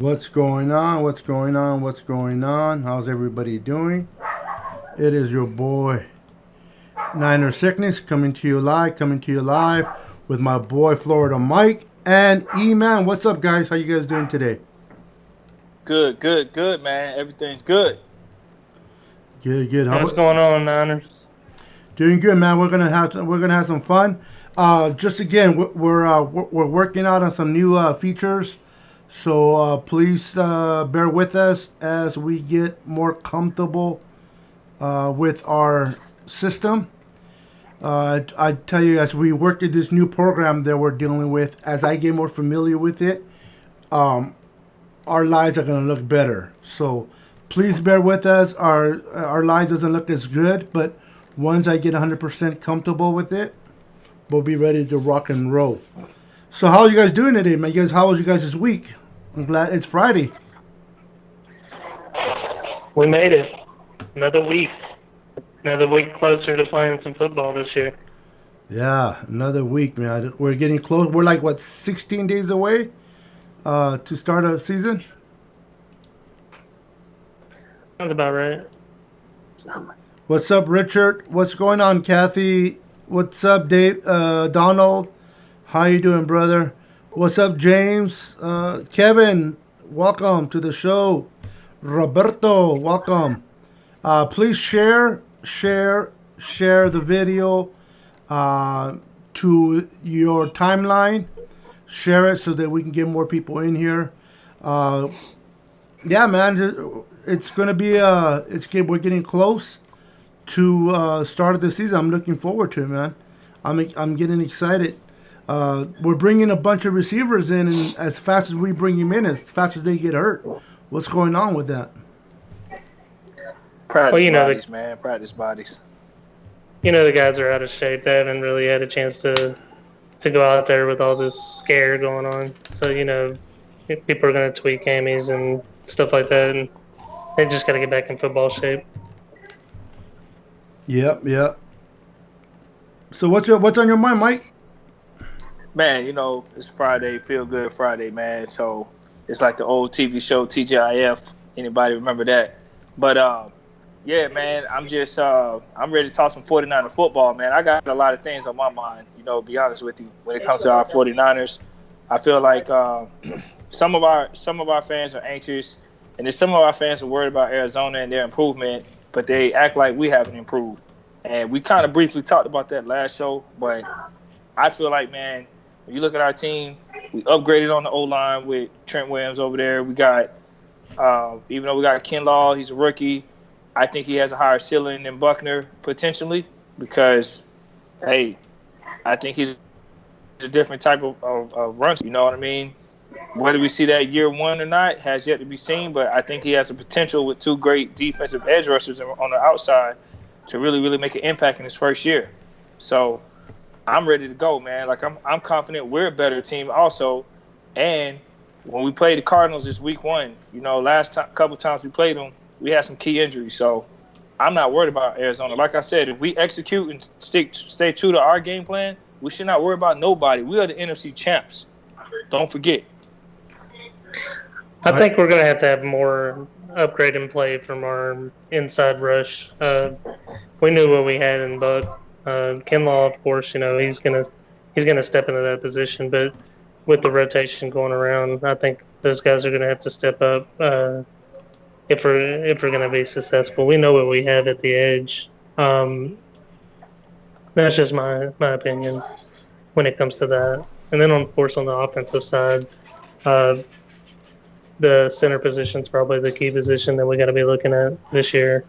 What's going on? What's going on? What's going on? How's everybody doing? It is your boy Niner Sickness coming to you live with my boy Florida Mike and E-Man. What's up, guys? How you guys doing today? Good, man. Everything's good. Good, good. How What's about going on, Niners? doing? Good, man. We're gonna have some fun. Just again, we're working out on some new features. So please bear with us as we get more comfortable with our system. I tell you, as we work at this new program that we're dealing with, as I get more familiar with it, our lives are going to look better. So please bear with us. Our lives doesn't look as good, but once I get 100% comfortable with it, we'll be ready to rock and roll. So how are you guys doing today, man? How was you guys this week? I'm glad it's Friday. We made it. Another week. Another week closer to playing some football this year. Yeah, another week, man. We're getting close. We're like, what, 16 days away to start a season? Sounds about right. What's up, Richard? What's going on, Kathy? What's up, Dave? Donald? How you doing, brother? What's up, James? Kevin, welcome to the show. Roberto, welcome. Please share the video to your timeline. Share it so that we can get more people in here. Yeah, man, it's gonna be we're getting close to start of the season. I'm looking forward to it, man. I'm getting excited. We're bringing a bunch of receivers in, and as fast as we bring them in, as fast as they get hurt. What's going on with that? Practice bodies, man. Practice bodies. The guys are out of shape. They haven't really had a chance to go out there with all this scare going on. So, people are going to tweak hammies and stuff like that, and they just got to get back in football shape. Yep. So what's on your mind, Mike? Man, it's Friday, feel good Friday, man. So it's like the old TV show TGIF. Anybody remember that? But yeah, man, I'm ready to talk some 49er football, man. I got a lot of things on my mind, to be honest with you. When it comes to our 49ers, I feel like some of our fans are anxious, and then some of our fans are worried about Arizona and their improvement, but they act like we haven't improved. And we kind of briefly talked about that last show, but I feel like, man, when you look at our team, we upgraded on the O-line with Trent Williams over there. We got, even though we got Ken Law, he's a rookie. I think he has a higher ceiling than Buckner potentially because, hey, I think he's a different type of run. You know what I mean? Whether we see that year one or not has yet to be seen, but I think he has the potential with two great defensive edge rushers on the outside to really, really make an impact in his first year. So I'm ready to go, man. Like I'm confident we're a better team also. And when we played the Cardinals this week one, couple times we played them, we had some key injuries. So I'm not worried about Arizona. Like I said, if we execute and stay true to our game plan, we should not worry about nobody. We are the NFC champs. Don't forget. I think we're going to have more upgrade in play from our inside rush. We knew what we had in Buck. Kinlaw, of course, he's gonna step into that position. But with the rotation going around, I think those guys are going to have to step up if we're going to be successful. We know what we have at the edge. That's just my opinion when it comes to that. And then, of course, on the offensive side, the center position is probably the key position that we got to be looking at this year.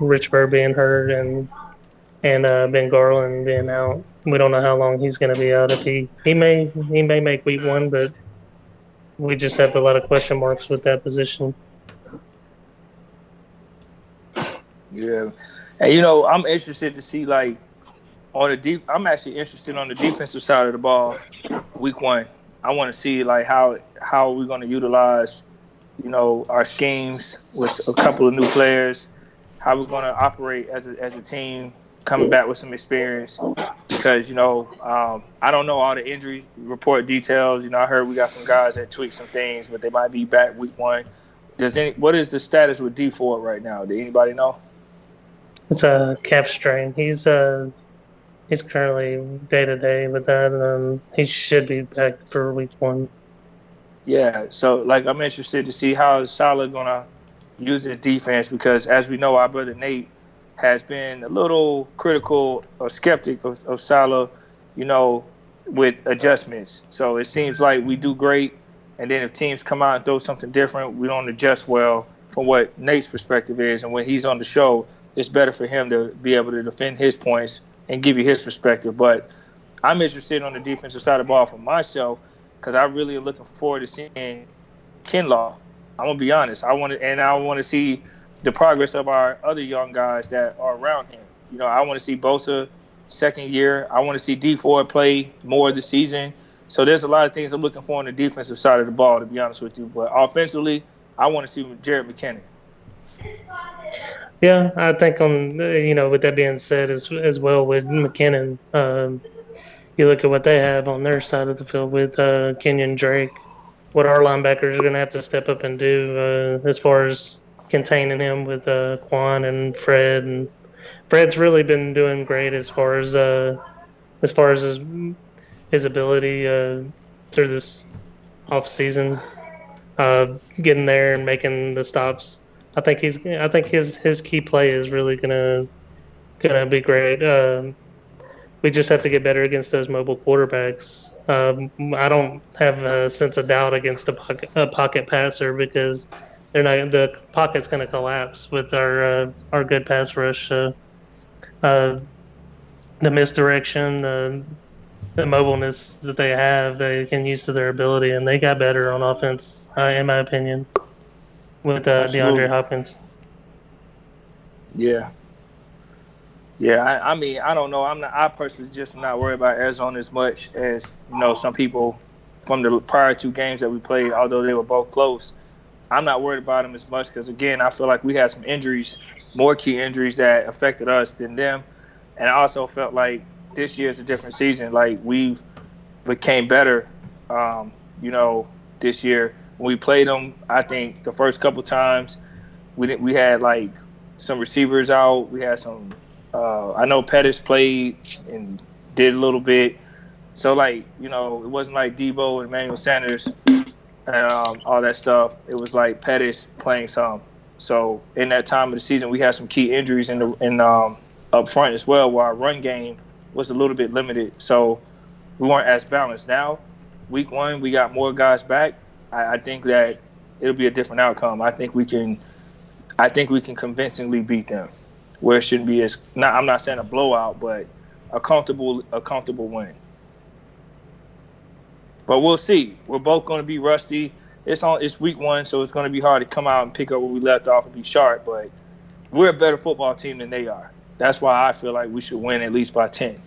Rich Bird being hurt and Ben Garland being out. We don't know how long he's going to be out. If he may make week one, but we just have a lot of question marks with that position. Yeah, and I'm interested to see I'm actually interested on the defensive side of the ball, week one. I want to see how we're going to utilize, our schemes with a couple of new players, how we're going to operate as a team coming back with some experience. Because because I don't know all the injury report details. I heard we got some guys that tweaked some things, but they might be back week 1. What is the status with D Ford right now? Do anybody know? It's a calf strain. He's currently day to day with that. He should be back for week 1. Yeah, so I'm interested to see how Salah gonna use his defense, because as we know, our brother Nate has been a little critical or skeptic of Salah, with adjustments. So it seems like we do great, and then if teams come out and throw something different, we don't adjust well from what Nate's perspective is. And when he's on the show, it's better for him to be able to defend his points and give you his perspective. But I'm interested on the defensive side of the ball for myself, because I really am looking forward to seeing Kinlaw. I'm gonna be honest. I want to see the progress of our other young guys that are around him. I want to see Bosa second year. I want to see D Ford play more this season. So there's a lot of things I'm looking for on the defensive side of the ball, to be honest with you. But offensively, I want to see Jared McKinnon. Yeah, I think with that being said, as well with McKinnon, you look at what they have on their side of the field with Kenyon Drake. What our linebackers are going to have to step up and do as far as containing him with Quan and Fred. And Fred's really been doing great as far as his ability through this off season, getting there and making the stops. I think his key play is really gonna be great. We just have to get better against those mobile quarterbacks. I don't have a sense of doubt against a pocket passer, because the pocket's going to collapse with our good pass rush. The misdirection, the mobileness that they have, they can use to their ability, and they got better on offense, in my opinion, with DeAndre Hopkins. Yeah. Yeah, I mean, I don't know. I personally just am not worried about Arizona as much as some people from the prior 2 games that we played. Although they were both close, I'm not worried about them as much, because again, I feel like we had some injuries, more key injuries that affected us than them, and I also felt like this year is a different season. Like, we've became better, this year when we played them. I think the first couple times we had like some receivers out. We had some. I know Pettis played and did a little bit. So, it wasn't like Debo and Emmanuel Sanders and all that stuff. It was like Pettis playing some. So, in that time of the season, we had some key injuries in up front as well, where our run game was a little bit limited. So, we weren't as balanced. Now, week 1, we got more guys back. I think that it'll be a different outcome. I think we can convincingly beat them, where it shouldn't be I'm not saying a blowout, but a comfortable win. But we'll see. We're both going to be rusty. It's week 1, so it's going to be hard to come out and pick up where we left off and be sharp. But we're a better football team than they are. That's why I feel like we should win at least by 10.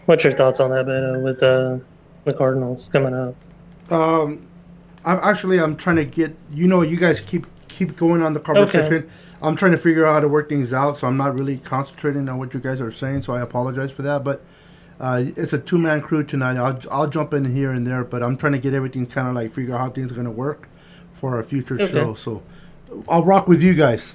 What's your thoughts on that, Beto, with the Cardinals coming up? I'm trying to get. You guys keep going on the conversation. Okay. I'm trying to figure out how to work things out, so I'm not really concentrating on what you guys are saying. So I apologize for that. But it's a 2-man crew tonight. I'll jump in here and there, but I'm trying to get everything kind of figure out how things are going to work for our future show. So I'll rock with you guys.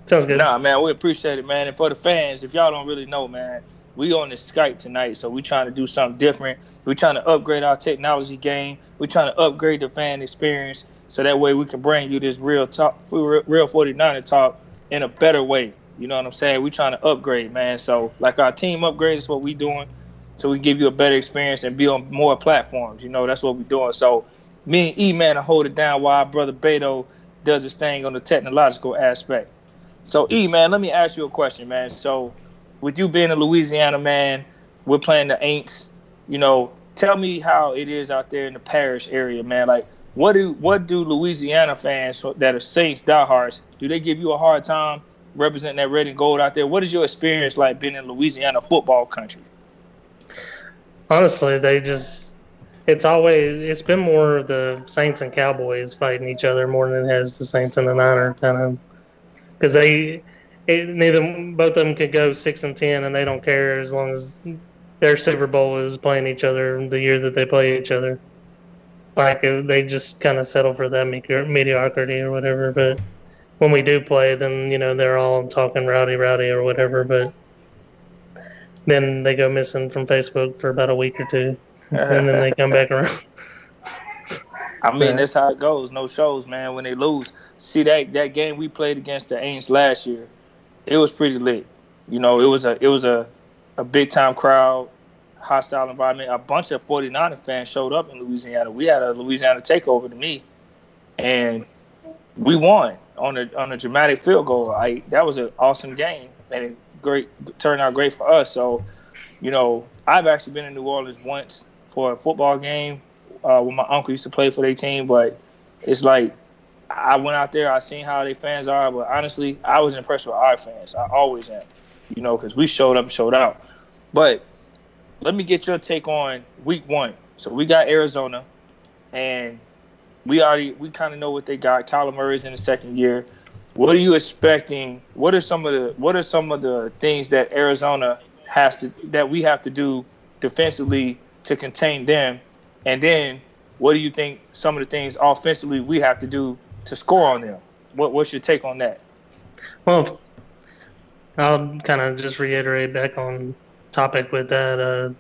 Sounds good. Nah, man, we appreciate it, man. And for the fans, if y'all don't really know, man, we on this Skype tonight, so we trying to do something different. We're trying to upgrade our technology game. We're trying to upgrade the fan experience, so that way we can bring you this real 49er talk in a better way. You know what I'm saying? We're trying to upgrade, man. So, our team upgrade is what we doing, so we give you a better experience and be on more platforms. That's what we're doing. So, me and E-Man will hold it down while our brother Beto does his thing on the technological aspect. So, E-Man, let me ask you a question, man. So, with you being a Louisiana man, we're playing the Aints. Tell me how it is out there in the Parish area, man. What do Louisiana fans that are Saints diehards, do they give you a hard time representing that red and gold out there? What is your experience like being in Louisiana football country? Honestly, it's been more of the Saints and Cowboys fighting each other more than it has the Saints and the Niner, kind of, because neither both of them could go 6-10, and they don't care as long as their Super Bowl is playing each other the year that they play each other. Like they just kind of settle for that mediocrity or whatever. But when we do play, then they're all talking rowdy or whatever. But then they go missing from Facebook for about a week or two, and then they come back around. I mean, that's how it goes. No shows, man. When they lose, see that game we played against the Aints last year, it was pretty lit. It was a big time crowd, hostile environment. A bunch of 49er fans showed up in Louisiana. We had a Louisiana takeover to me, and we won on a dramatic field goal. That was an awesome game, and it turned out great for us. So, I've actually been in New Orleans once for a football game. When my uncle used to play for their team, but it's like I went out there, I seen how their fans are, but honestly, I was impressed with our fans. I always am, because we showed up and showed out. But let me get your take on week 1. So we got Arizona, and we kind of know what they got. Kyler Murray's in the second year. What are you expecting? What are some of the things that Arizona that we have to do defensively to contain them? And then, what do you think some of the things offensively we have to do to score on them? What's your take on that? Well, I'll kind of just reiterate back on topic with that.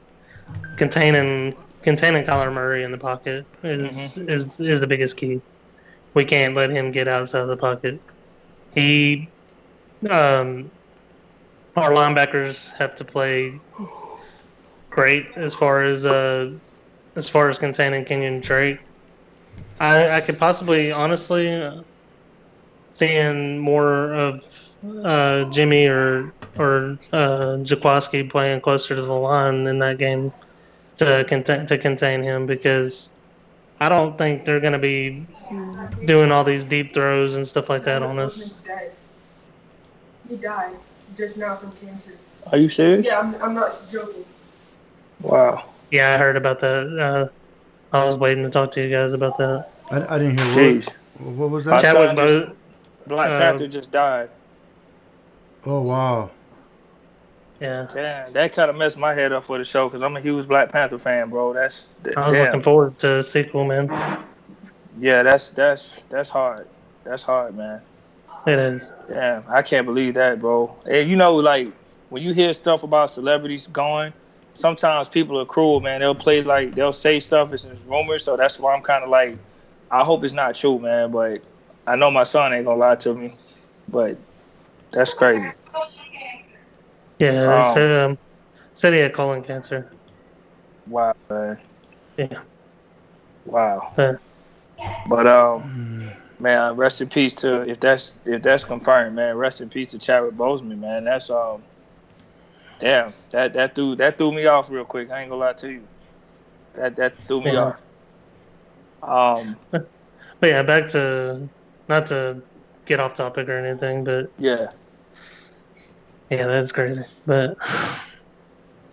Containing Kyler Murray in the pocket is the biggest key. We can't let him get outside of the pocket. Our linebackers have to play great as far as containing Kenyon Drake. I could possibly, honestly, seeing more of Jimmy or Jaquaski playing closer to the line in that game to contain him, because I don't think they're going to be doing all these deep throws and stuff like that on us. He died just now from cancer. Are you serious? Yeah, I'm not joking. Wow. Yeah, I heard about that. I was waiting to talk to you guys about that. I didn't hear what was that? Black Panther just died. Oh, wow. Yeah. Damn, that kind of messed my head up for the show because I'm a huge Black Panther fan, bro. I was looking forward to a sequel, man. Yeah, that's hard. That's hard, man. It is. Damn, I can't believe that, bro. And like when you hear stuff about celebrities going, sometimes people are cruel, man. They'll say stuff as rumors, so that's why I'm kind of like, I hope it's not true, man. But I know my son ain't gonna lie to me. But that's crazy. Yeah, said he had colon cancer. Wow, man. Yeah. Wow. But man, rest in peace to if that's confirmed, man. Rest in peace to Chadwick Boseman, man. That's damn, that threw me off real quick. I ain't gonna lie to you. That threw me off. But yeah, back to, not to get off topic or anything, but yeah, that's crazy. But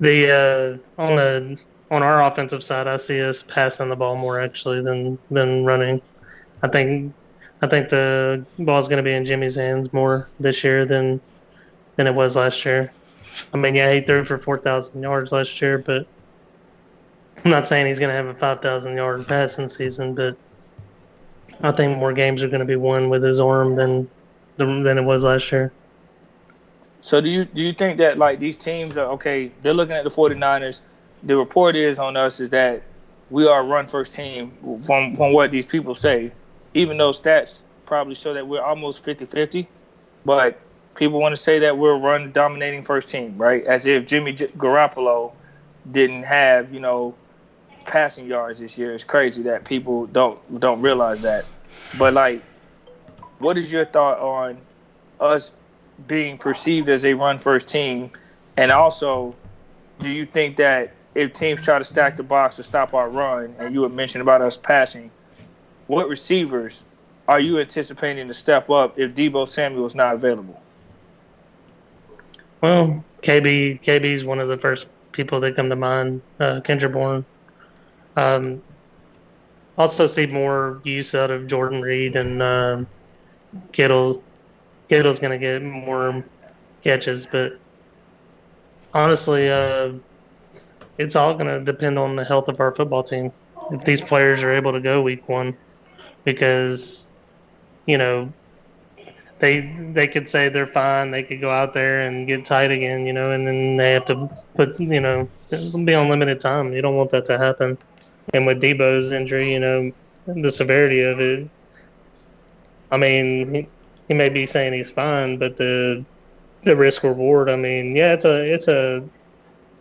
on our offensive side, I see us passing the ball more actually than running. I think the ball's going to be in Jimmy's hands more this year than it was last year. I mean, yeah, he threw for 4,000 yards last year, but I'm not saying he's going to have a 5,000-yard passing season, but I think more games are going to be won with his arm than it was last year. So do you think that like these teams are okay? They're looking at the 49ers. The report is on us is that we are a run first team from what these people say, even though stats probably show that we're almost 50-50, but people want to say that we're a run dominating first team, right? As if Jimmy Garoppolo didn't have, passing yards this year. It's crazy that people don't realize that. But like, what is your thought on us being perceived as a run first team? And also, do you think that if teams try to stack the box to stop our run, and you were mentioning about us passing, what receivers are you anticipating to step up if Deebo Samuel is not available? Well, KB is one of the first people that come to mind. Kendra Bourne. Also see more use out of Jordan Reed and Kittle's going to get more catches. But honestly, it's all going to depend on the health of our football team. If these players are able to go week one, because you know they could say they're fine, they could go out there and get tight again, and then they have to put be on limited time. You don't want that to happen. And with Debo's injury, the severity of it. I mean, he may be saying he's fine, but the risk reward. I mean, yeah, it's a.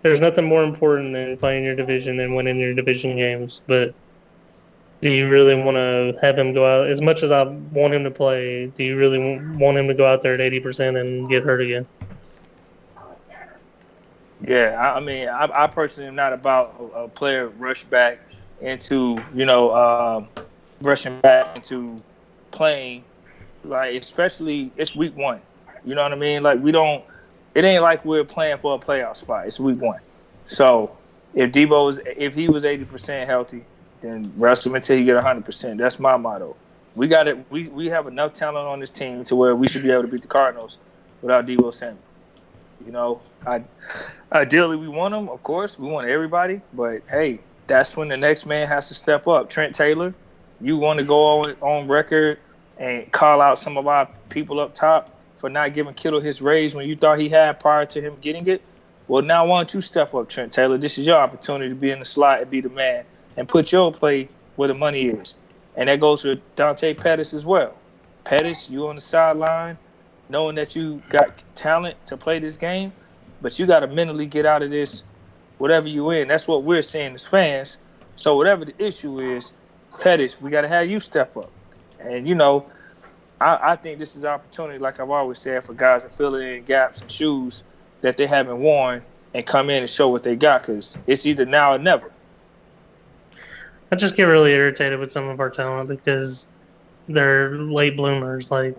There's nothing more important than playing your division and winning your division games. But do you really want to have him go out as much as I want him to play? Do you really want him to go out there at 80% and get hurt again? Yeah, I mean, I personally am not about a player rush back into, rushing back into playing, like, especially it's week one. You know what I mean? Like, it ain't like we're playing for a playoff spot. It's week one. So if if he was 80% healthy, then rest him until he get 100%. That's my motto. We got it. We have enough talent on this team to where we should be able to beat the Cardinals without Debo Samuel. Ideally we want him, of course. We want everybody, but hey, that's when the next man has to step up. Trent Taylor, you want to go on record and call out some of our people up top for not giving Kittle his raise when you thought he had prior to him getting it? Well, now why don't you step up, Trent Taylor? This is your opportunity to be in the slot and be the man and put your play where the money is. And that goes for Dante Pettis as well. Pettis, you on the sideline, knowing that you got talent to play this game, but you got to mentally get out of this, whatever you in. That's what we're seeing as fans. So whatever the issue is, Pettis, we got to have you step up. And, I think this is an opportunity, like I've always said, for guys to fill in gaps and shoes that they haven't worn and come in and show what they got, because it's either now or never. I just get really irritated with some of our talent because they're late bloomers. Like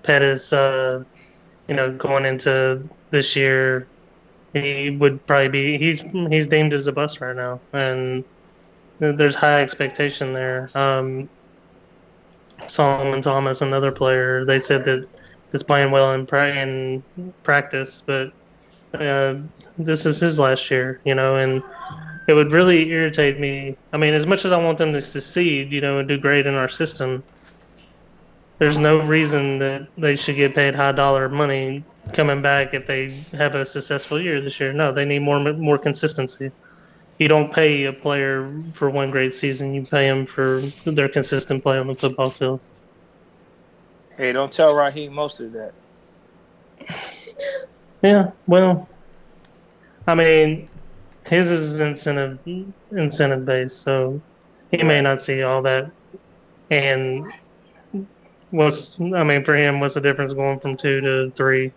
Pettis, going into this year, he would probably be he's deemed as a bust right now, and there's high expectation there. Solomon Thomas, another player, they said that that's playing well in practice, but this is his last year, and it would really irritate me. I mean, as much as I want them to succeed, and do great in our system, there's no reason that they should get paid high dollar money coming back if they have a successful year this year. No, they need more consistency. You don't pay a player for one great season. You pay them for their consistent play on the football field. Hey, don't tell Raheem Mostert that. Yeah, well, I mean, his is incentive based, so he may not see all that. And for him, what's the difference going from 2 to 3?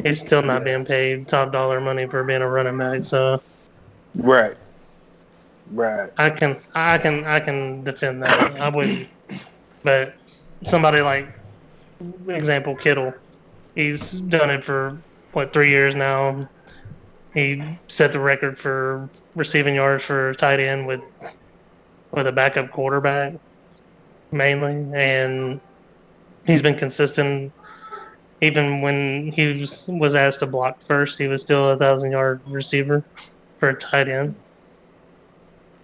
He's still not being paid top dollar money for being a running back, so. Right. I can defend that. I wouldn't. But somebody like, example, Kittle, he's done it for 3 years now. He set the record for receiving yards for tight end with a backup quarterback mainly, and he's been consistent. Even when he was asked to block first, he was still a 1,000-yard receiver for a tight end.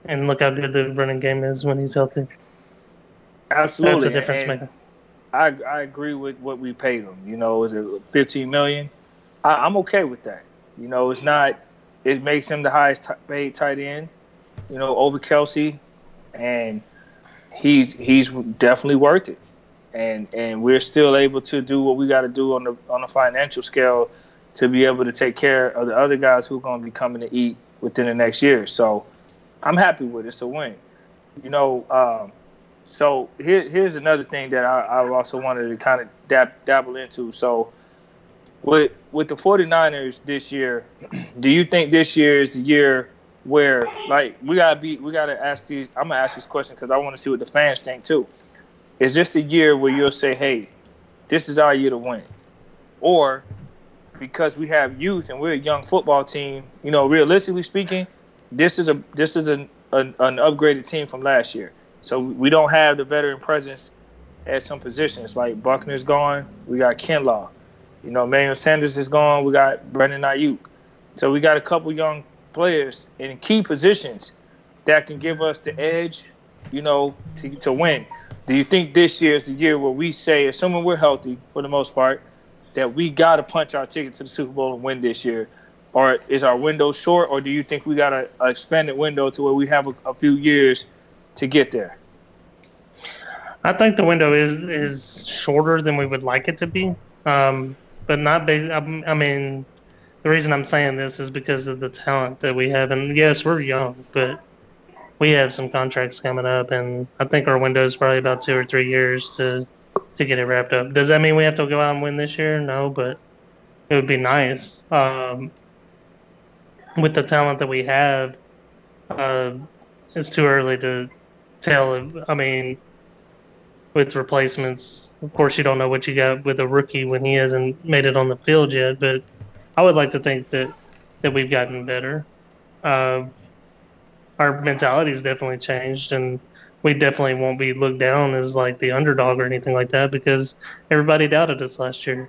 And look how good the running game is when he's healthy. Absolutely. That's a difference maker. I agree with what we paid him. Is it $15 million? I'm okay with that. It's not. It makes him the highest paid tight end, over Kelsey, and he's definitely worth it. And we're still able to do what we got to do on the financial scale to be able to take care of the other guys who are going to be coming to eat within the next year. So I'm happy with it. It's a win. So here's another thing that I also wanted to kind of dabble into. So with the 49ers this year, do you think this year is the year where, like, we gotta ask these? I'm gonna ask this question because I want to see what the fans think too. Is this the year where you'll say, "Hey, this is our year to win," or because we have youth and we're a young football team, realistically speaking, this is an upgraded team from last year. So we don't have the veteran presence at some positions. Like Buckner's gone, we got Kinlaw. You know, Emmanuel Sanders is gone. We got Brandon Ayuk. So we got a couple young players in key positions that can give us the edge, you know, to win. Do you think this year is the year where we say, assuming we're healthy for the most part, that we got to punch our ticket to the Super Bowl and win this year? Or is our window short, or do you think we got an expanded window to where we have a few years to get there? I think the window is shorter than we would like it to be, but not based. I mean, the reason I'm saying this is because of the talent that we have, and yes, we're young, but we have some contracts coming up, and I think our window is probably about 2 or 3 years to get it wrapped up. Does that mean we have to go out and win this year? No, but it would be nice. With the talent that we have, uh, it's too early to tell. I mean, with replacements, of course, you don't know what you got with a rookie when he hasn't made it on the field yet. But I would like to think that we've gotten better. Uh, our mentality's definitely changed, and we definitely won't be looked down as like the underdog or anything like that because everybody doubted us last year.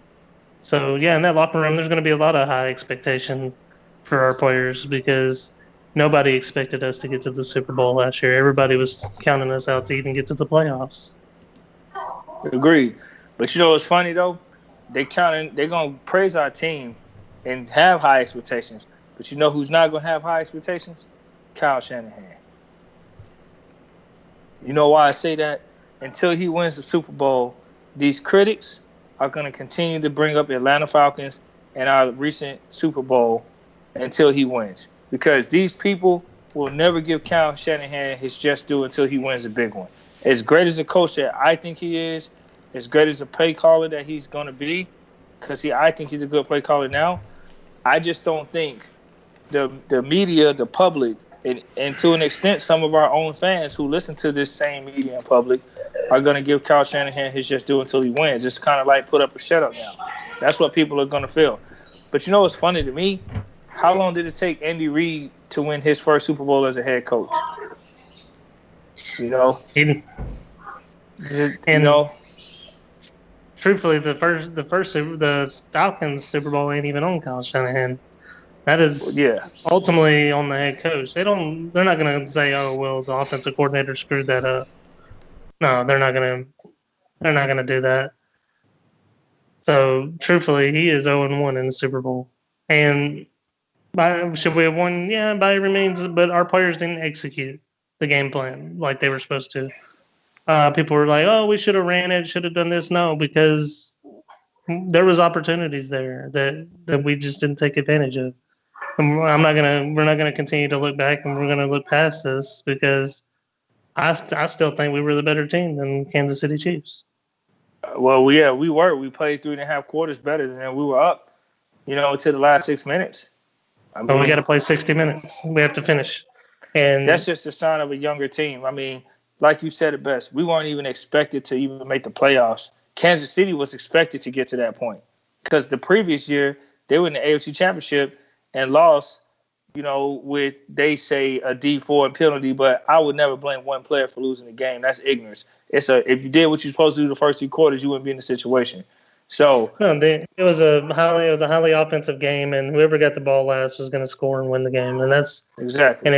So yeah, in that locker room, there's going to be a lot of high expectation for our players because nobody expected us to get to the Super Bowl last year. Everybody was counting us out to even get to the playoffs. Agreed. But you know what's funny though? They're gonna praise our team and have high expectations. But you know who's not gonna have high expectations? Kyle Shanahan. You know why I say that? Until he wins the Super Bowl, these critics are gonna continue to bring up Atlanta Falcons and our recent Super Bowl until he wins. Because these people will never give Kyle Shanahan his just due until he wins a big one. As great as a coach that I think he is, as great as a play caller that he's going to be, because I think he's a good play caller now, I just don't think the media, the public, and to an extent some of our own fans who listen to this same media and public are going to give Kyle Shanahan his just due until he wins. It's kind of like put up or shut up now. That's what people are going to feel. But you know what's funny to me? How long did it take Andy Reid to win his first Super Bowl as a head coach? You know, truthfully, the Falcons Super Bowl ain't even on Kyle Shanahan. That is ultimately on the head coach. They're not going to say, "Oh, well, the offensive coordinator screwed that up." No, they're not going to do that. So, truthfully, he is 0-1 in the Super Bowl, and should we have won? Yeah, by every means. But our players didn't execute the game plan like they were supposed to. People were like, "Oh, we should have ran it, should have done this." No, because there was opportunities there that we just didn't take advantage of. And we're not gonna continue to look back, and we're gonna look past this because I still think we were the better team than Kansas City Chiefs. Well, yeah, we were. We played 3.5 quarters better than we were up. You know, to the last 6 minutes. But we got to play 60 minutes. We have to finish. And that's just a sign of a younger team. I mean, like you said it best, we weren't even expected to even make the playoffs. Kansas City was expected to get to that point because the previous year they were in the AFC Championship and lost, you know, with, they say, a D4 penalty, but I would never blame one player for losing the game. That's ignorance. If you did what you're supposed to do the first 2 quarters, you wouldn't be in the situation. So no, it was a highly offensive game, and whoever got the ball last was going to score and win the game, and that's exactly.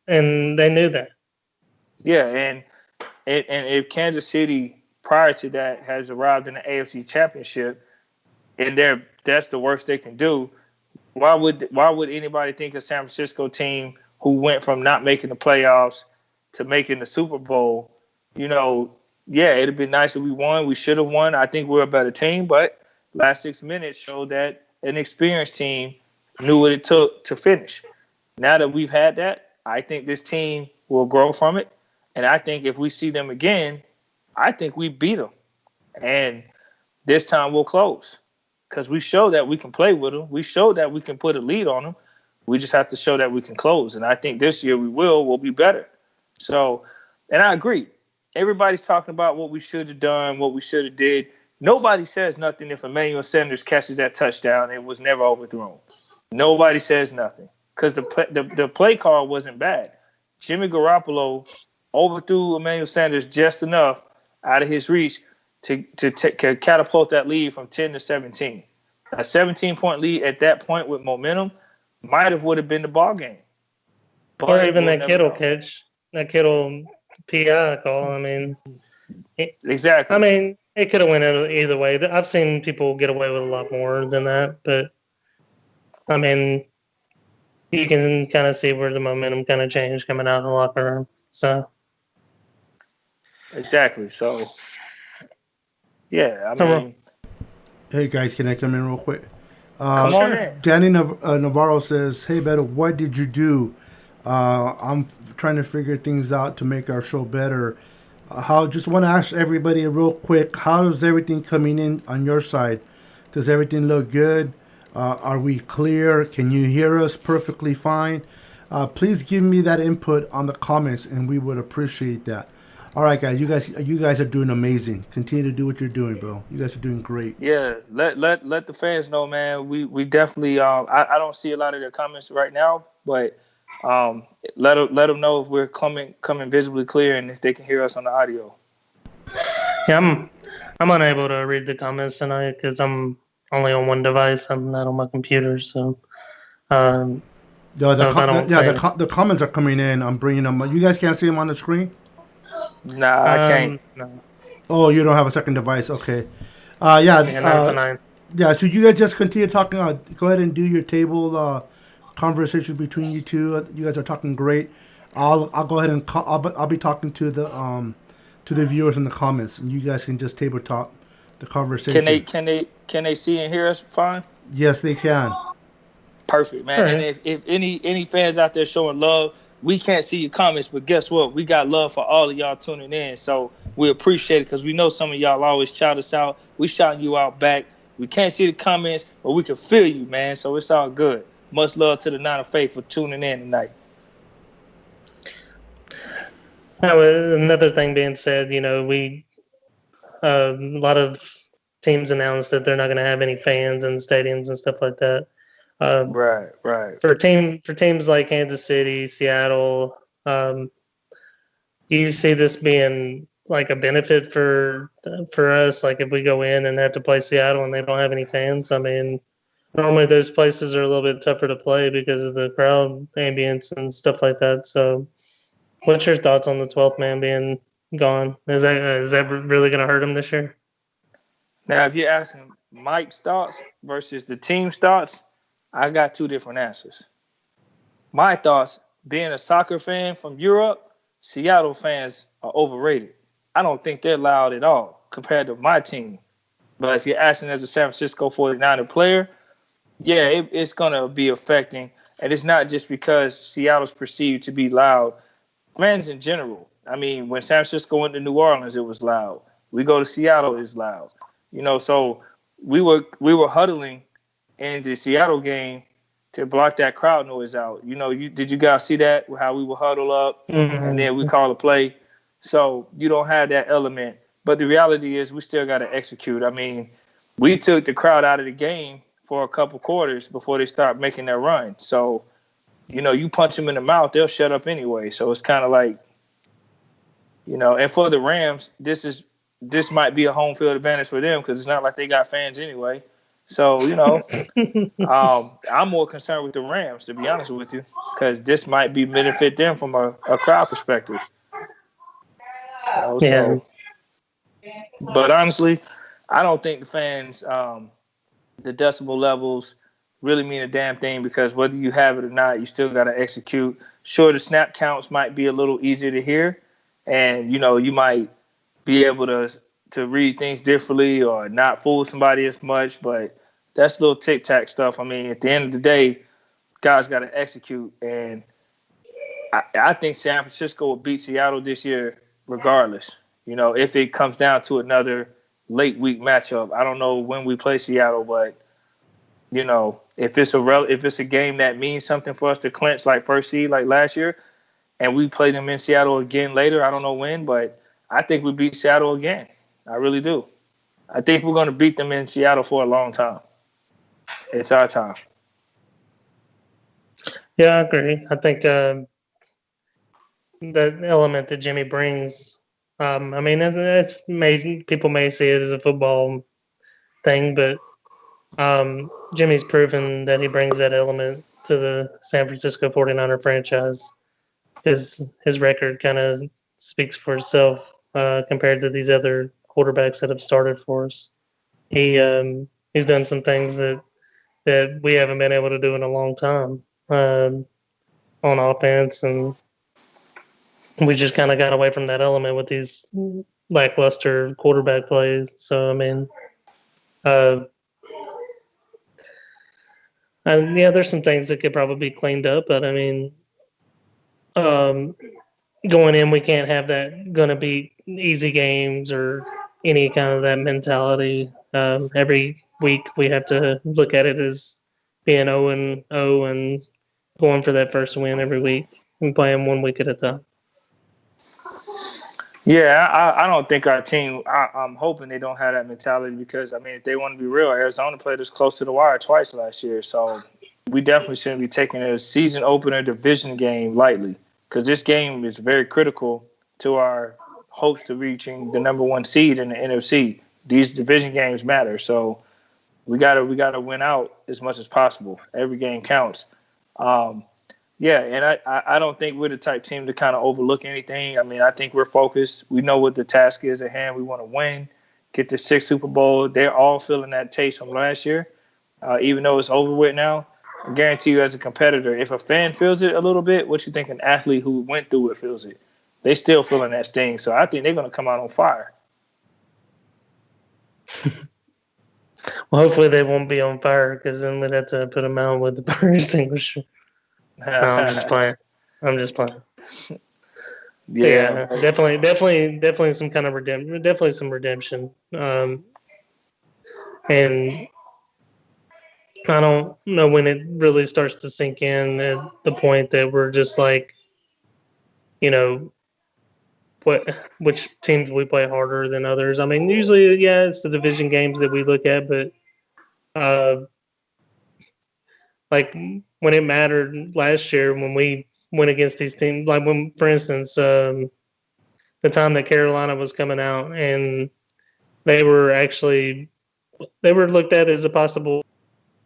And they knew that. Yeah, and if Kansas City prior to that has arrived in the AFC Championship, and that's the worst they can do, why would anybody think a San Francisco team who went from not making the playoffs to making the Super Bowl, you know? Yeah, it'd be nice if we won. We should have won. I think we're a better team, but last 6 minutes showed that an experienced team knew what it took to finish. Now that we've had that, I think this team will grow from it. And I think if we see them again, I think we beat them. And this time we'll close because we showed that we can play with them. We showed that we can put a lead on them. We just have to show that we can close. And I think this year we'll be better. So, and I agree. Everybody's talking about what we should have done, what we should have did. Nobody says nothing if Emmanuel Sanders catches that touchdown and it was never overthrown. Nobody says nothing because the play call wasn't bad. Jimmy Garoppolo overthrew Emmanuel Sanders just enough out of his reach to catapult that lead from 10 to 17. A 17-point lead at that point with momentum would have been the ball game. But or even we'll that Kittle know. catch, that Kittle PI call. I mean, Exactly. I mean, it could have went either way. I've seen people get away with a lot more than that, but I mean, you can kind of see where the momentum kind of changed coming out of the locker room. So, Exactly. So, yeah, I so mean, Hey guys, can I come in real quick? come on sure. in. Danny Navarro says, "Hey Beto, what did you do? I'm trying to figure things out to make our show better. How? Just want to ask everybody real quick. How is everything coming in on your side? Does everything look good? Are we clear? Can you hear us perfectly fine? Please give me that input on the comments, and we would appreciate that. All right, guys. You guys are doing amazing. Continue to do what you're doing, bro. You guys are doing great. Yeah, let the fans know, man. We definitely I don't see a lot of their comments right now, but um let them know if we're coming visibly clear and if they can hear us on the audio. Yeah, I'm unable to read the comments tonight because I'm only on one device. I'm not on my computer, so so if I don't say The comments are coming in. I'm bringing them. You guys can't see them on the screen. Nah, I can't. no, Oh, you don't have a second device. Okay. yeah, not tonight. Yeah. So you guys just continue talking. Go ahead and do your table conversation between you two. You guys are talking great. I'll go ahead and I'll be talking to the viewers in the comments, and you guys can just tabletop the conversation. Can they see and hear us fine? Yes, they can. Perfect, man. All right. And if any fans out there showing love, we can't see your comments, but guess what? We got love for all of y'all tuning in. So we appreciate it because we know some of y'all always shout us out. We shouting you out back. We can't see the comments, but we can feel you, man. So it's all good. Much love to the Nine of Faith for tuning in tonight. Now, another thing being said, a lot of teams announced that they're not going to have any fans in stadiums and stuff like that. Right. For teams like Kansas City, Seattle, do you see this being like a benefit for us? Like if we go in and have to play Seattle and they don't have any fans, I mean, normally those places are a little bit tougher to play because of the crowd ambience and stuff like that. So, what's your thoughts on the 12th man being gone? Is that really going to hurt him this year? Now, if you're asking Mike's thoughts versus the team's thoughts, I got two different answers. My thoughts, being a soccer fan from Europe, Seattle fans are overrated. I don't think they're loud at all compared to my team. But if you're asking as a San Francisco 49er player, yeah, it's going to be affecting. And it's not just because Seattle's perceived to be loud. Fans in general. I mean, when San Francisco went to New Orleans, it was loud. We go to Seattle, it's loud. So we were huddling in the Seattle game to block that crowd noise out. Did you guys see that? How we would huddle up and then we call a play? So you don't have that element. But the reality is we still got to execute. I mean, we took the crowd out of the game for a couple quarters before they start making their run. So, you punch them in the mouth, they'll shut up anyway. So it's kind of like, and for the Rams, this might be a home field advantage for them because it's not like they got fans anyway. So, I'm more concerned with the Rams, to be honest with you, because this might be benefit them from a crowd perspective. Yeah. But honestly, I don't think the fans, the decibel levels really mean a damn thing because whether you have it or not, you still got to execute. Sure, the snap counts might be a little easier to hear, and you might be able to read things differently or not fool somebody as much, but that's little tic-tac stuff. I mean, at the end of the day, guys got to execute, and I think San Francisco will beat Seattle this year regardless. If it comes down to another late week matchup. I don't know when we play Seattle, but if it's a game that means something for us to clinch like first seed like last year, and we play them in Seattle again later, I don't know when, but I think we beat Seattle again. I really do. I think we're going to beat them in Seattle for a long time. It's our time. Yeah, I agree. I think the element that Jimmy brings, I mean, people may see it as a football thing, but Jimmy's proven that he brings that element to the San Francisco 49er franchise. His record kind of speaks for itself compared to these other quarterbacks that have started for us. He's done some things that we haven't been able to do in a long time on offense, and we just kind of got away from that element with these lackluster quarterback plays. So I mean, uh, yeah, there's some things that could probably be cleaned up, but I mean, um, going in, we can't have that going to be easy games or any kind of that mentality. Every week we have to look at it as being 0-0 and going for that first win every week and playing 1 week at a time. Yeah, I don't think our team. I'm hoping they don't have that mentality because I mean, if they want to be real, Arizona played us close to the wire twice last year, so we definitely shouldn't be taking a season opener division game lightly because this game is very critical to our hopes to reaching the number 1 seed in the NFC. These division games matter, so we gotta win out as much as possible. Every game counts. Yeah, and I don't think we're the type team to kind of overlook anything. I mean, I think we're focused. We know what the task is at hand. We want to win, get the 6th Super Bowl. They're all feeling that taste from last year, even though it's over with now. I guarantee you, as a competitor, if a fan feels it a little bit, what you think an athlete who went through it feels it? They still feeling that sting. So I think they're going to come out on fire. Well, hopefully they won't be on fire because then we'd have to put them out with the fire extinguisher. No, I'm just playing. Yeah, definitely some kind of redemption. Definitely some redemption. And I don't know when it really starts to sink in at the point that we're just like, you know, which teams we play harder than others. I mean, usually, yeah, it's the division games that we look at, but like when it mattered last year when we went against these teams, like when, for instance, the time that Carolina was coming out and they were looked at as a possible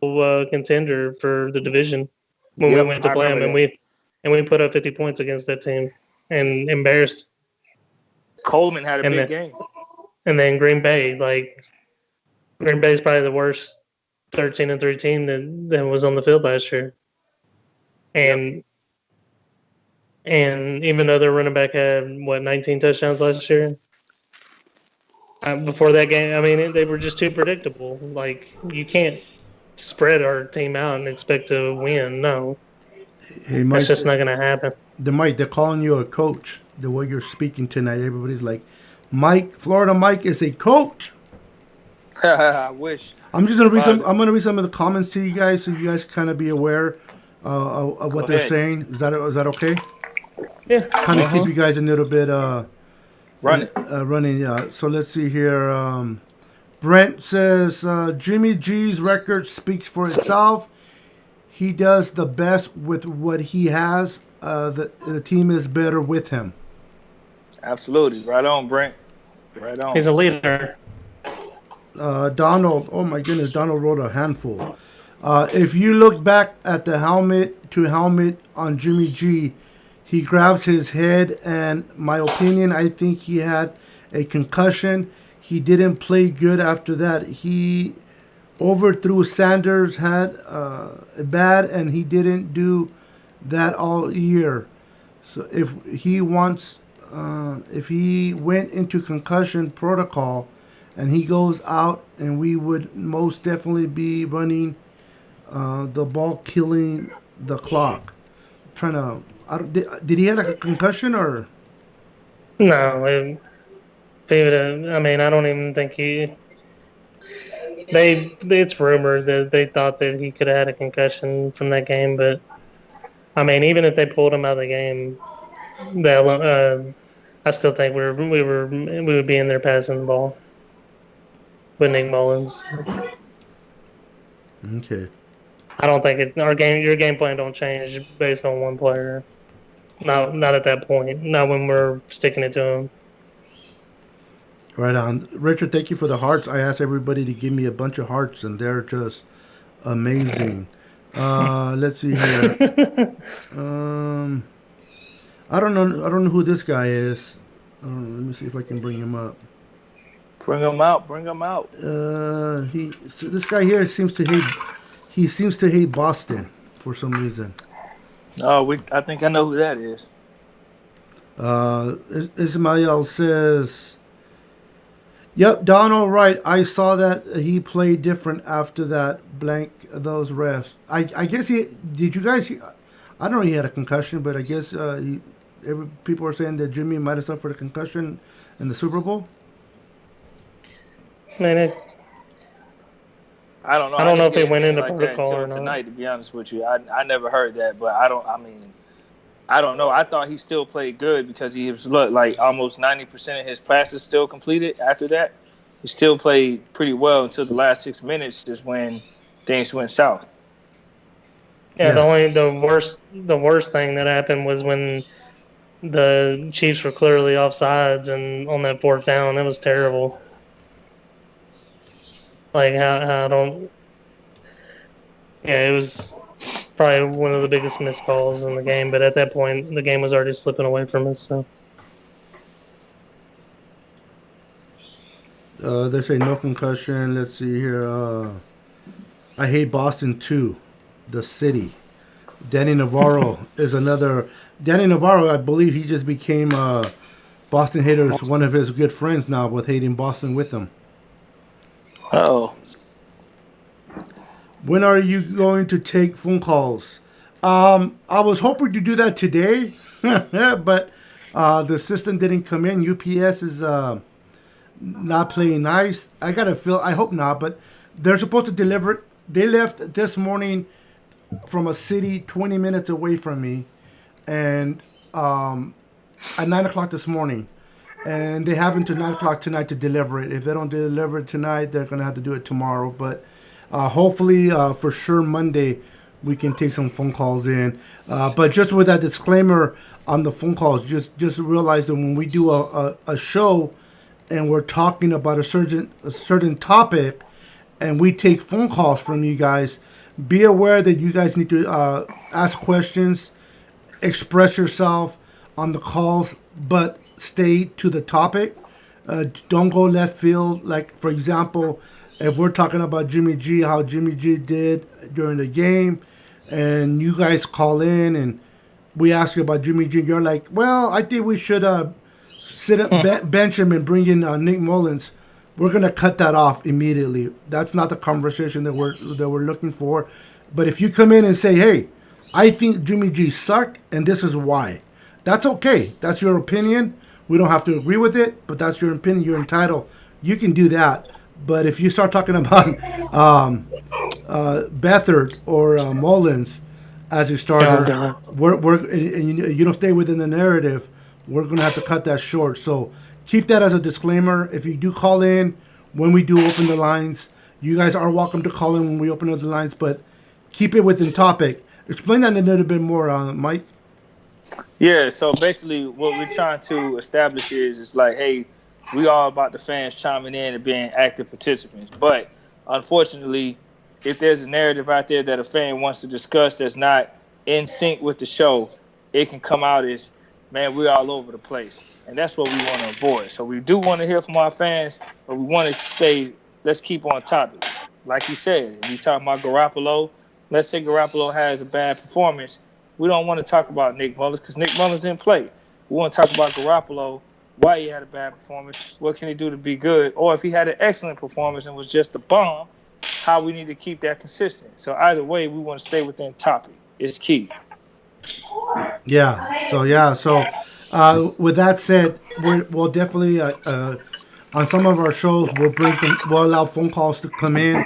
contender for the division when we went to play them, and we put up 50 points against that team and embarrassed. Coleman had a big game. And then Green Bay is probably the worst 13-3 team that was on the field last year. And even though their running back had 19 touchdowns last year, before that game, I mean they were just too predictable. Like you can't spread our team out and expect to win. No, hey, Mike, that's just not going to happen. They're calling you a coach. The way you're speaking tonight, everybody's like, Florida Mike is a coach. I wish. I'm just gonna read some. I'm gonna read some of the comments to you guys, so you guys kind of be aware of what they're saying. Is that okay? Yeah. Kind of keep you guys a little bit running. So let's see here. Brent says Jimmy G's record speaks for itself. He does the best with what he has. The team is better with him. Absolutely, right on, Brent. Right on. He's a leader. Donald, oh my goodness, Donald wrote a handful. If you look back at the helmet to helmet on Jimmy G, he grabs his head, and my opinion, I think he had a concussion. He didn't play good after that. He overthrew Sanders, had bad, and he didn't do that all year. So if he went into concussion protocol, and he goes out, and we would most definitely be running the ball, killing the clock. Did he have a concussion or? No, I mean, I don't even think he. It's rumored that they thought that he could have had a concussion from that game, but I mean, even if they pulled him out of the game, I still think we would be in there passing the ball with Nick Mullins. Okay. I don't think your game plan don't change based on one player. Not at that point. Not when we're sticking it to him. Right on. Richard, thank you for the hearts. I asked everybody to give me a bunch of hearts, and they're just amazing. Let's see here. Um, I don't know. I don't know who this guy is. I don't know. Let me see if I can bring him up. Bring them out. Bring them out. So this guy here seems to hate. He seems to hate Boston for some reason. Oh, I think I know who that is. Ismail says, "Yep, Donald, right. I saw that he played different after that blank those refs. I guess he did. You guys? I don't know. He had a concussion, but I guess people are saying that Jimmy might have suffered a concussion in the Super Bowl. Man, I don't know. I don't know if didn't they went get into anything like that protocol or until not. tonight. To be honest with you, I never heard that, but I don't. I mean, I don't know. I thought he still played good because he was like almost 90% of his passes still completed. After that, he still played pretty well until the last 6 minutes, is when things went south. Yeah, the worst thing that happened was when the Chiefs were clearly offsides and on that fourth down, it was terrible. Like how I don't. Yeah, it was probably one of the biggest missed calls in the game. But at that point, the game was already slipping away from us. So They say no concussion. Let's see here. I hate Boston too, the city. Danny Navarro is another. Danny Navarro, I believe he just became Boston haters. One of his good friends now with hating Boston with him. Oh, When are you going to take phone calls? I was hoping to do that today, but the system didn't come in. UPS is not playing nice. I hope not, but they're supposed to deliver it. They left this morning from a city 20 minutes away from me, and at 9 o'clock this morning. And they have until 9 o'clock tonight to deliver it. If they don't deliver it tonight, they're going to have to do it tomorrow. But hopefully, for sure, Monday, we can take some phone calls in. But just with that disclaimer on the phone calls, just realize that when we do a show and we're talking about a certain topic and we take phone calls from you guys, be aware that you guys need to ask questions, express yourself on the calls, but stay to the topic. Don't go left field. Like, for example, if we're talking about Jimmy G, how Jimmy G did during the game, and you guys call in and we ask you about Jimmy G, you're like, well, I think we should bench him and bring in Nick Mullins. We're gonna cut that off immediately. That's not the conversation that we're looking for. But if you come in and say, hey, I think Jimmy G sucked and this is why, that's okay. That's your opinion. We don't have to agree with it, but that's your opinion. You're entitled. You can do that. But if you start talking about Beathard or Mullins as a starter, and you don't stay within the narrative, we're going to have to cut that short. So keep that as a disclaimer. If you do call in, when we do open the lines, you guys are welcome to call in when we open up the lines, but keep it within topic. Explain that a little bit more, Mike. yeah. So basically, what we're trying to establish is like, hey, we all about the fans chiming in and being active participants. But unfortunately, if there's a narrative out there that a fan wants to discuss that's not in sync with the show, it can come out as, man, we're all over the place. And that's what we want to avoid. So we do want to hear from our fans, but we want to let's keep on topic. Like you said, we talking about Garoppolo. Let's say Garoppolo has a bad performance. We don't want to talk about Nick Mullins because Nick Mullins didn't play. We want to talk about Garoppolo, why he had a bad performance, what can he do to be good, or if he had an excellent performance and was just a bomb, how we need to keep that consistent. So either way, we want to stay within topic. It's key. Yeah. So with that said, we'll definitely on some of our shows we'll allow phone calls to come in,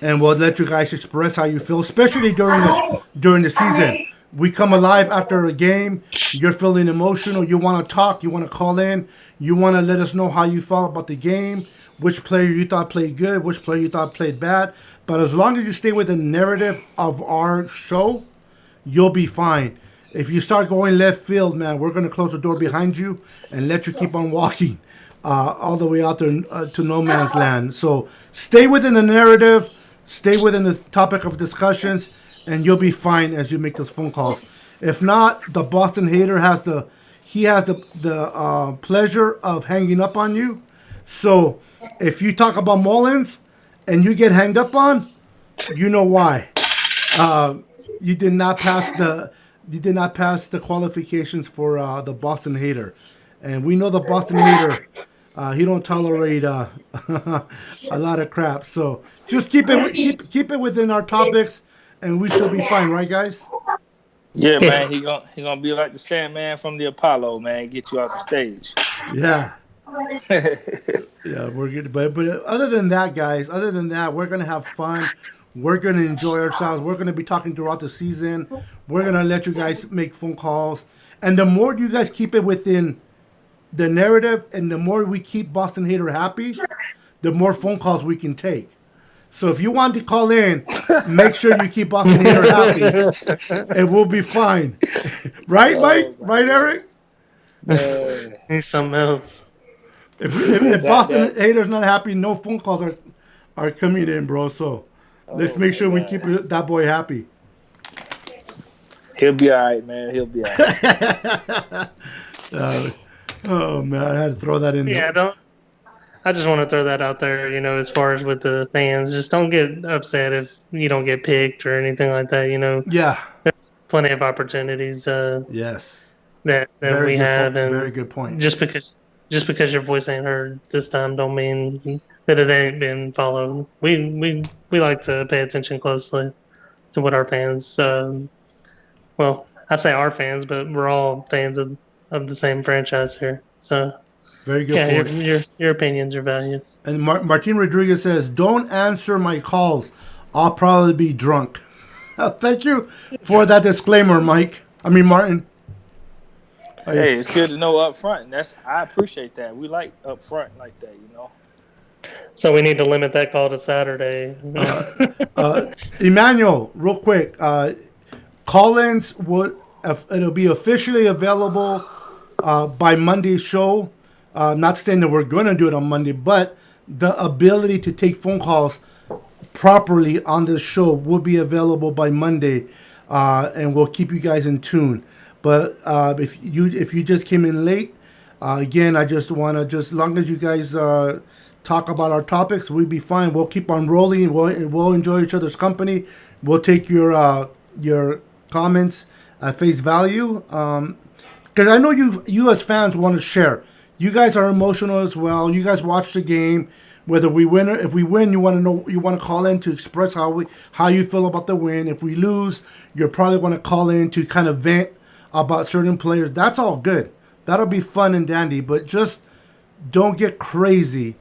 and we'll let you guys express how you feel, especially during the season. We come alive after a game. You're feeling emotional. You want to talk. You want to call in. You want to let us know how you felt about the game, which player you thought played good, which player you thought played bad. But as long as you stay with the narrative of our show, you'll be fine. If you start going left field, man, we're going to close the door behind you and let you keep on walking. all the way out there to no man's land. So stay within the narrative, stay within the topic of discussions, and you'll be fine as you make those phone calls. If not, the Boston hater has the pleasure of hanging up on you. So if you talk about Mullins and you get hanged up on, you know why. You did not pass the qualifications for the Boston hater, and we know the Boston hater. He don't tolerate a lot of crap. So just keep it within our topics, and we should be fine, right, guys? Yeah, man. He gonna be like the Sandman from the Apollo, man. Get you off the stage. Yeah. Yeah, we're good. But other than that, guys, we're gonna have fun. We're gonna enjoy ourselves. We're gonna be talking throughout the season. We're gonna let you guys make phone calls, and the more you guys keep it within the narrative, and the more we keep Boston Hater happy, the more phone calls we can take. So if you want to call in, make sure you keep Boston Hater happy, and we'll be fine. Right, Mike? Right, Eric? He's something else. If Boston Hater's not happy, no phone calls are coming in, bro. So let's make sure we keep that boy happy. He'll be all right, man. He'll be all right. Oh, man, I had to throw that in there. Yeah, I just want to throw that out there, as far as with the fans. Just don't get upset if you don't get picked or anything like that, Yeah. There's plenty of opportunities Yes. that we have. And very good point. Just because your voice ain't heard this time don't mean that it ain't been followed. We like to pay attention closely to what our fans, well, I say our fans, but we're all fans of the same franchise here. So very good point. Your opinions are valued. And Martin Rodriguez says, "Don't answer my calls. I'll probably be drunk." Thank you for that disclaimer, Martin. Hey, it's good to know up front. I appreciate that. We like up front like that, So we need to limit that call to Saturday. Emmanuel, real quick, call-ins it'll be officially available by Monday's show. Not saying that we're going to do it on Monday, but the ability to take phone calls properly on this show will be available by Monday, and we'll keep you guys in tune. But if you just came in late, again, I just want to as long as you guys talk about our topics, we'll be fine. We'll keep on rolling. We'll enjoy each other's company. We'll take your comments at face value, because I know you as fans want to share. You guys are emotional as well. You guys watch the game. Whether we win or if we win, you want to call in to express how you feel about the win. If we lose, you probably want to call in to kind of vent about certain players. That's all good. That'll be fun and dandy, but just don't get crazy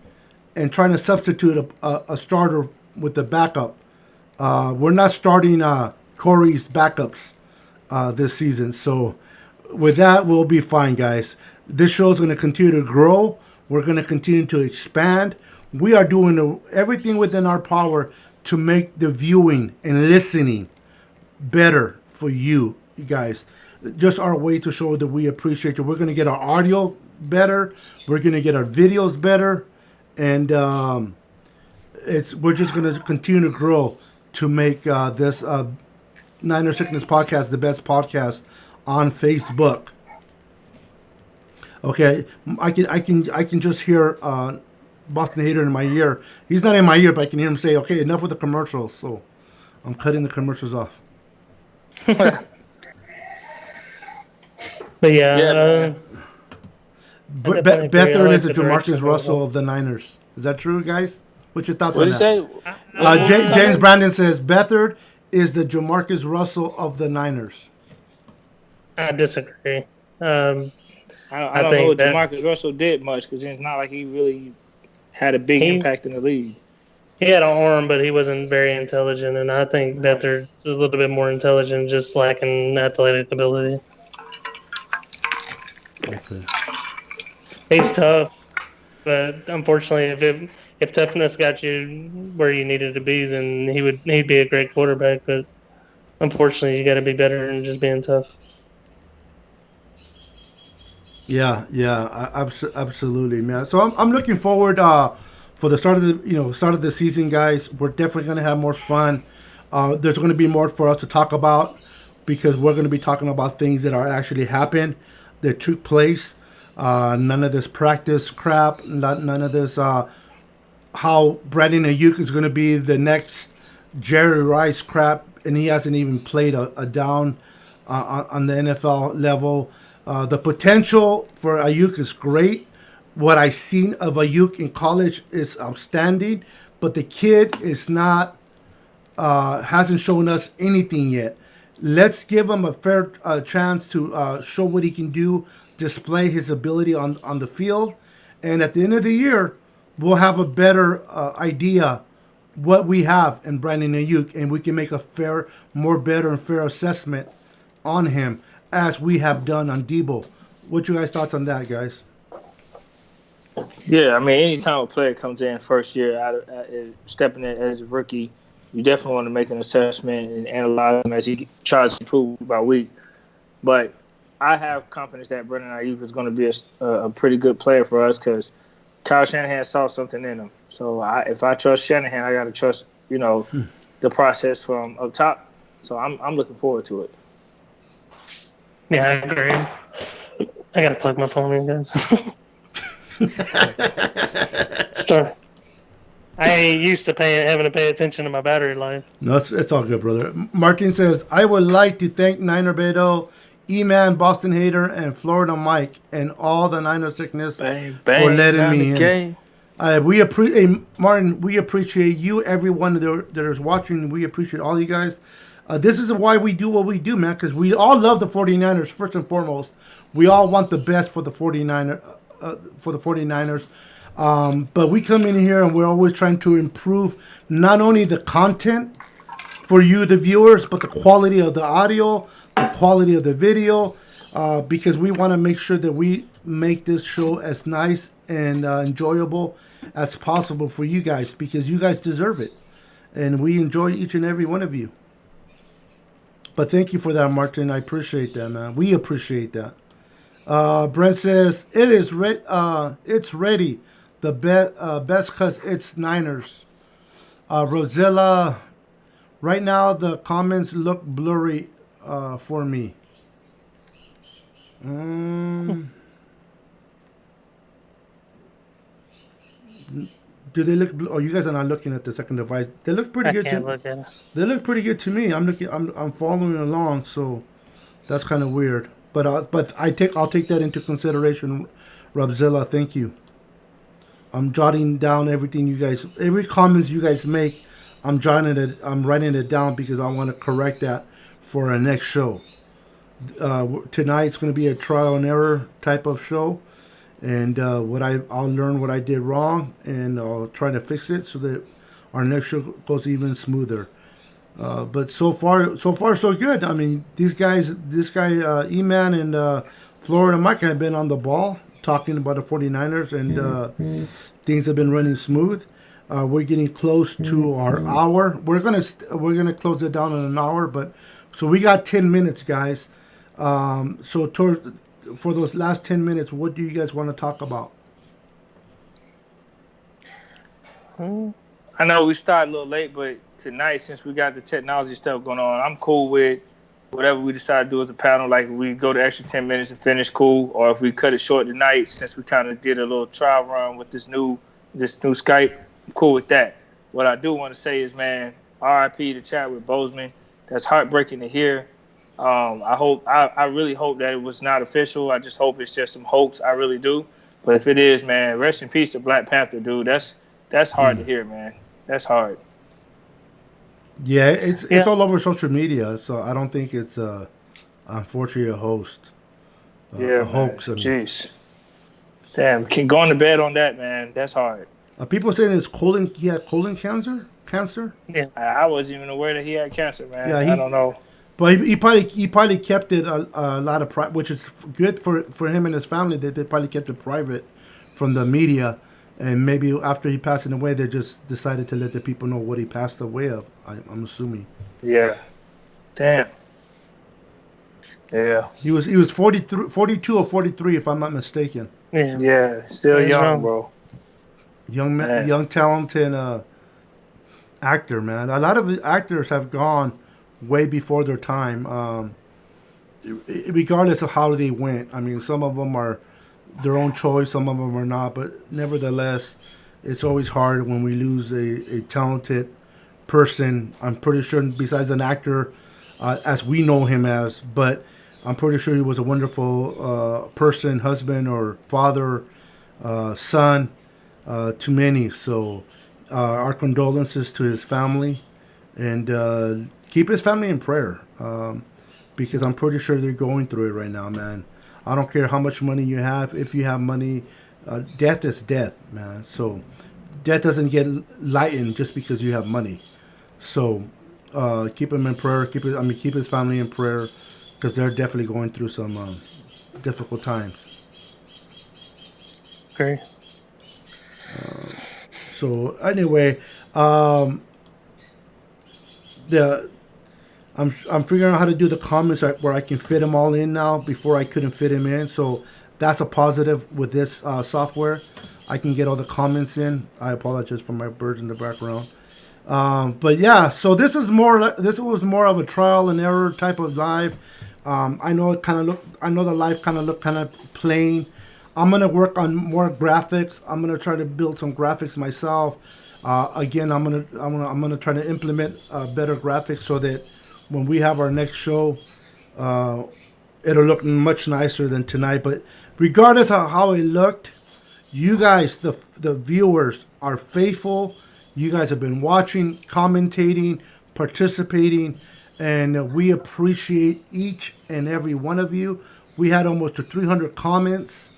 and trying to substitute a starter with the backup. We're not starting Corey's backups this season. So with that, we'll be fine, guys. This show is going to continue to grow. We're going to continue to expand. We are doing everything within our power to make the viewing and listening better for you guys. Just our way to show that we appreciate you. We're going to get our audio better. We're going to get our videos better. And we're just going to continue to grow to make this Niner Sickness podcast the best podcast on Facebook. Okay, I can just hear Boston Hater in my ear. He's not in my ear, but I can hear him say, "Okay, enough with the commercials." So I'm cutting the commercials off. But yeah, Beathard is the Jamarcus Russell of the Niners. Is that true, guys? What's your thoughts on that? What did you say? James Brandon says Beathard is the Jamarcus Russell of the Niners. I disagree. I don't know what Jamarcus Russell did much, because it's not like he really had a big impact in the league. He had an arm, but he wasn't very intelligent, and I think Beathard's a little bit more intelligent, just lacking athletic ability. Okay. He's tough, but unfortunately, if toughness got you where you needed to be, then he'd be a great quarterback. But unfortunately, you got to be better than just being tough. Absolutely, man. So I'm looking forward for the start of the season, guys. We're definitely gonna have more fun. There's gonna be more for us to talk about because we're gonna be talking about things that are actually happened, that took place. None of this practice crap. None of this. How Brandon Ayuk is gonna be the next Jerry Rice crap, and he hasn't even played a down on the NFL level. The potential for Ayuk is great. What I've seen of Ayuk in college is outstanding, but the kid is not hasn't shown us anything yet. Let's give him a fair chance to show what he can do, display his ability on the field, and at the end of the year, we'll have a better idea what we have in Brandon Ayuk, and we can make a more better and fair assessment on him as we have done on Debo. What you guys thoughts on that, guys? Yeah, I mean, anytime a player comes in first year stepping in as a rookie, you definitely want to make an assessment and analyze him as he tries to improve by week. But I have confidence that Brandon Ayuk is going to be a pretty good player for us because Kyle Shanahan saw something in him. So if I trust Shanahan, I got to trust the process from up top. So I'm looking forward to it. Yeah, I agree. I gotta plug my phone in, guys. Start. I ain't used to having to pay attention to my battery life. No, it's all good, brother. Martin says, I would like to thank Niner Beto, E-Man, Boston Hater, and Florida Mike, and all the Niner sickness bang, for letting me in. Game. Martin, we appreciate you, everyone that is watching. We appreciate all you guys. This is why we do what we do, man, because we all love the 49ers, first and foremost. We all want the best for the 49ers. But we come in here and we're always trying to improve not only the content for you, the viewers, but the quality of the audio, the quality of the video, because we want to make sure that we make this show as nice and enjoyable as possible for you guys, because you guys deserve it. And we enjoy each and every one of you. But thank you for that, Martin. I appreciate that, man. We appreciate that. Brent says, it's ready. The best because it's Niners. Rosella, right now the comments look blurry for me. Do they look? Oh, you guys are not looking at the second device. They look pretty good. They look pretty good to me. I'm following along, so that's kind of weird. But I'll take that into consideration, Robzilla. Thank you. I'm jotting down everything you guys, every comments you guys make. I'm writing it down because I want to correct that for our next show. Tonight's going to be a trial and error type of show, and I'll learn what I did wrong, and I'll try to fix it so that our next show goes even smoother. But so far so good. I mean, this guy E-Man and Florida Mike have been on the ball talking about the 49ers, and things have been running smooth. We're getting close to our hour. We're gonna close it down in an hour, but so we got 10 minutes, guys. So for those last 10 minutes, what do you guys want to talk about? I know we started a little late, but tonight, since we got the technology stuff going on, I'm cool with whatever we decide to do as a panel. Like, if we go the extra 10 minutes and finish, cool. Or if we cut it short tonight, since we kind of did a little trial run with this new Skype, I'm cool with that. What I do want to say is, man, RIP to chat with Bozeman. That's heartbreaking to hear. I really hope that it was not official. I just hope it's just some hoax. I really do. But if it is, man, rest in peace to Black Panther, dude. That's hard to hear, man. That's hard. Yeah, it's all over social media, so I don't think it's unfortunately a hoax. Jeez. Damn, going to bed on that, man. That's hard. People saying he had colon cancer. Yeah, I wasn't even aware that he had cancer, man. Yeah, I don't know. But he probably kept it a lot of private, which is good for him and his family. That they probably kept it private from the media. And maybe after he passed away, they just decided to let the people know what he passed away of. I'm assuming. Yeah. Damn. Yeah. He was 43, 42 or 43, if I'm not mistaken. Yeah, Yeah. Still he's young, wrong. bro. Man. Young, talented actor, man. A lot of actors have gone way before their time, regardless of how they went. I mean, some of them are their own choice, some of them are not, but nevertheless, it's always hard when we lose a talented person. I'm pretty sure, besides an actor, as we know him as, but I'm pretty sure he was a wonderful person, husband or father, son to many. So, our condolences to his family, and keep his family in prayer, because I'm pretty sure they're going through it right now, man. I don't care how much money you have. If you have money, death is death, man. So death doesn't get lightened just because you have money. So keep him in prayer. Keep his family in prayer, because they're definitely going through some difficult times. Okay. So anyway, um, the I'm figuring out how to do the comments where I can fit them all in now. Before I couldn't fit them in, so that's a positive with this software. I can get all the comments in. I apologize for my birds in the background. But yeah, so this was more of a trial and error type of live. I know I know the live kind of looked kind of plain. I'm gonna work on more graphics. I'm gonna try to build some graphics myself. Again, I'm gonna try to implement better graphics so that when we have our next show, uh, it'll look much nicer than tonight. But regardless of how it looked, you guys, the viewers, are faithful. You guys have been watching, commentating, participating, and we appreciate each and every one of you. We had almost 300 comments,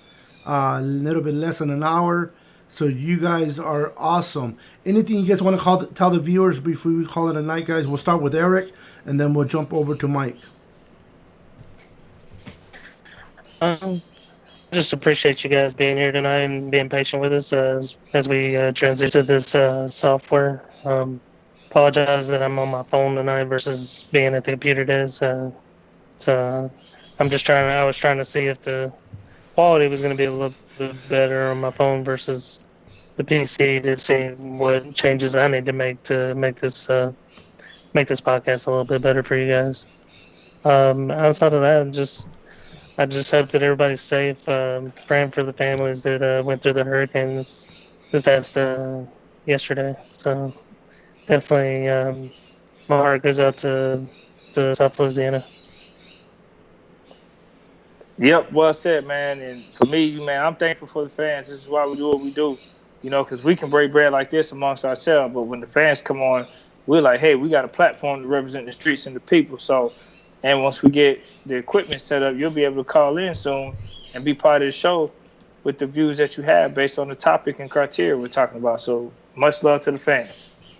a little bit less than an hour. So you guys are awesome. Anything you guys want to tell the viewers before we call it a night, guys? We'll start with Eric, and then we'll jump over to Mike. I just appreciate you guys being here tonight and being patient with us as we transition to this software. Apologize that I'm on my phone tonight versus being at the computer desk. So I was trying to see if the quality was going to be a little bit better on my phone versus the PC to see what changes I need to make this podcast a little bit better for you guys. Outside of that, I just hope that everybody's safe. Praying for the families that went through the hurricane this past yesterday. So definitely, my heart goes out to South Louisiana. Yep, well said, man. And for me, man, I'm thankful for the fans. This is why we do what we do, because we can break bread like this amongst ourselves. But when the fans come on, we're like, hey, we got a platform to represent the streets and the people. So, and once we get the equipment set up, you'll be able to call in soon and be part of the show with the views that you have based on the topic and criteria we're talking about. So, much love to the fans.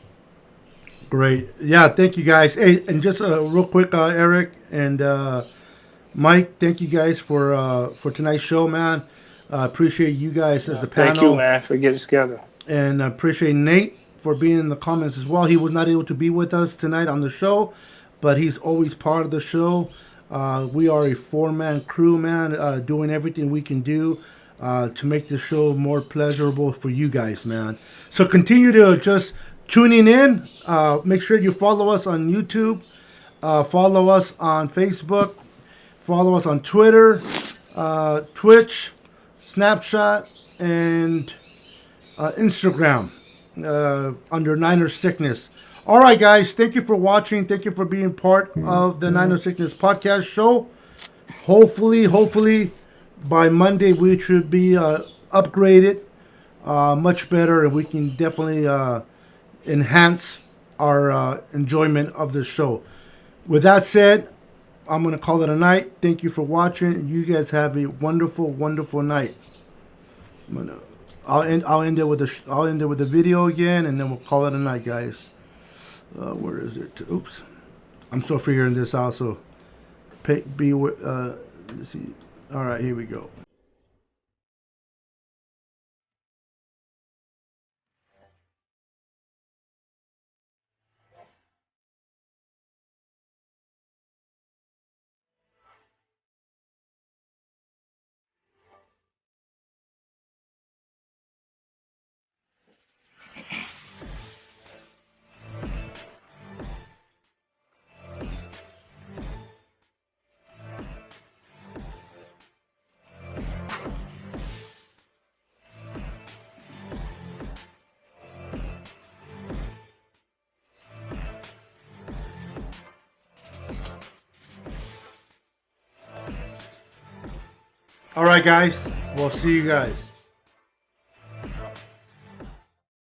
Great. Yeah, thank you guys. Hey, and just real quick, Eric and Mike, thank you guys for tonight's show, man. Appreciate you guys as a panel. Thank you, man, for getting together. And I appreciate Nate for being in the comments as well. He was not able to be with us tonight on the show, but he's always part of the show. We are a four-man crew, man, doing everything we can do to make the show more pleasurable for you guys, man. So continue to just tuning in. Make sure you follow us on YouTube, follow us on Facebook, follow us on Twitter, Twitch, Snapchat, and Instagram under Niner Sickness. All right, guys. Thank you for watching. Thank you for being part of the Niner Sickness podcast show. Hopefully, by Monday we should be upgraded, much better, and we can definitely enhance our enjoyment of the show. With that said, I'm gonna call it a night. Thank you for watching. You guys have a wonderful, wonderful night. I'll end it with the video again, and then we'll call it a night, guys. Where is it? Oops, I'm still figuring this out. So, let's see. All right, here we go. All right, guys. We'll see you guys.